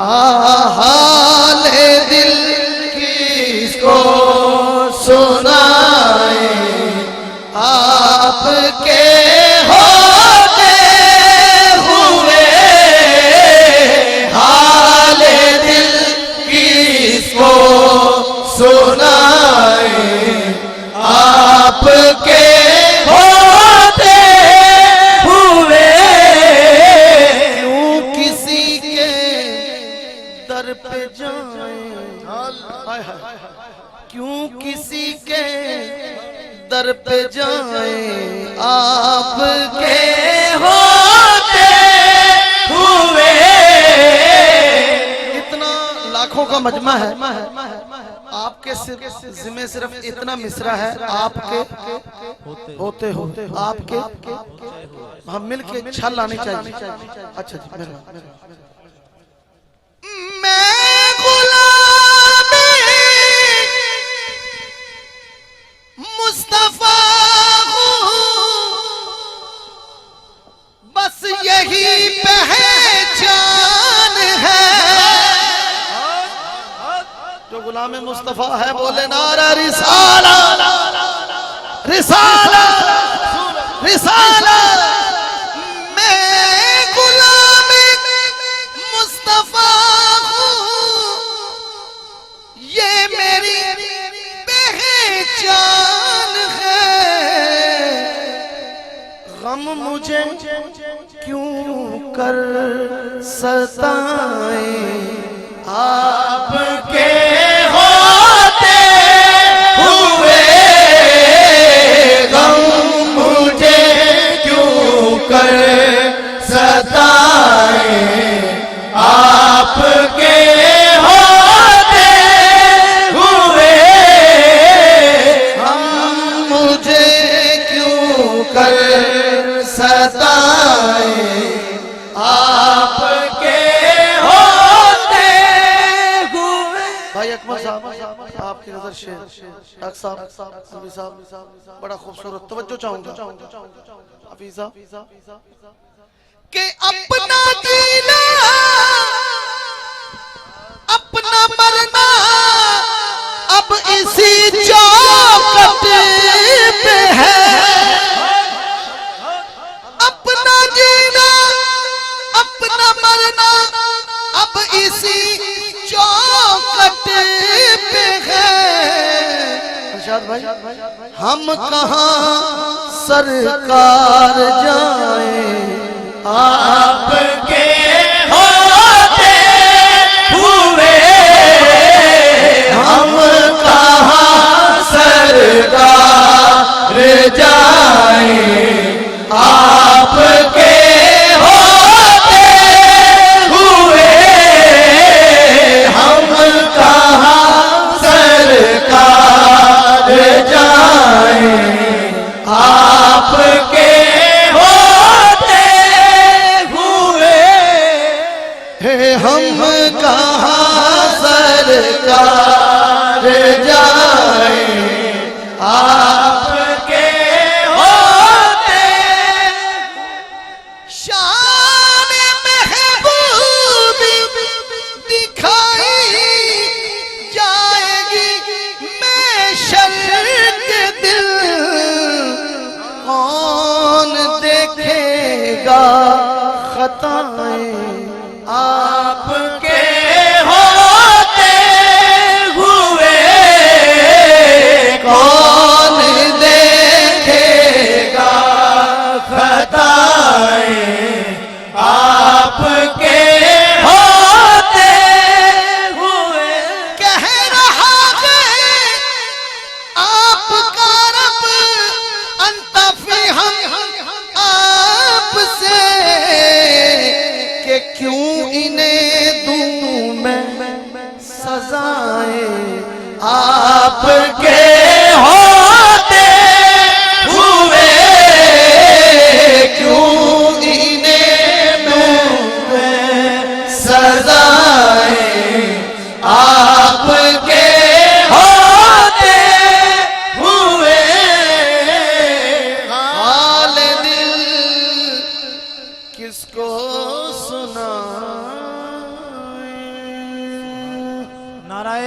हाल दिल किसको सुनाए, आपके होते हुए हाल दिल किसको सुनाए, आपके होते हुए क्यों किसी के दर पे जाएं, क्यों किसी के दर पे जाएं, आपके होते हुए। इतना लाखों का मजमा है, आपके जिम्मे सिर्फ इतना मिसरा है, आपके होते होते आपके हम मिल के छल आनी चाहिए। अच्छा जी, मैं गुलाम मुस्तफा हूँ, बस यही पहचान है। जो गुलाम मुस्तफा है बोले नारा रिसाला रिसाला रिसाला। मैं गुलाम मुस्तफा हूँ, ये मेरी पहचान है। गम मुझे क्यों कर सताए, आपके होते हुए गम मुझे क्यों कर सताए, आपके होते हुए हम मुझे क्यों कर सताए, आपके होते हुए। भाई अकबर साहब आपकी नजर शेर, डॉक्टर साहब बड़ा खूबसूरत तवज्जो चाहूंगा हफीजा के अपना जीना अपना मरना अब इसी चौखट पे है। अपना जीना अपना मरना अब इसी चौखट पे है। हम कहाँ सरकार जाएं, आपके होते हुए हम कहाँ सरकार जाएं, आपके होते हुए हम कहाँ सरकार जाएं, आपके होते हुए हम कहाँ सरकार जाएं, आपके होते। शान महबूबी दिखाई जाएगी महशर के दिल, कौन देखेगा खताएं, आपके होते हुए कौन देखेगा खताएं, आपके होते हुए। कह रहा है आपका रब अंतफी हम आपसे, कि क्यों इन्हें दूं मैं सजाएं, आपके होते हुए क्यों इन्हें दूं मैं सजाएं, आपके होते हुए हाल दिल किसको सुनाए। नारायण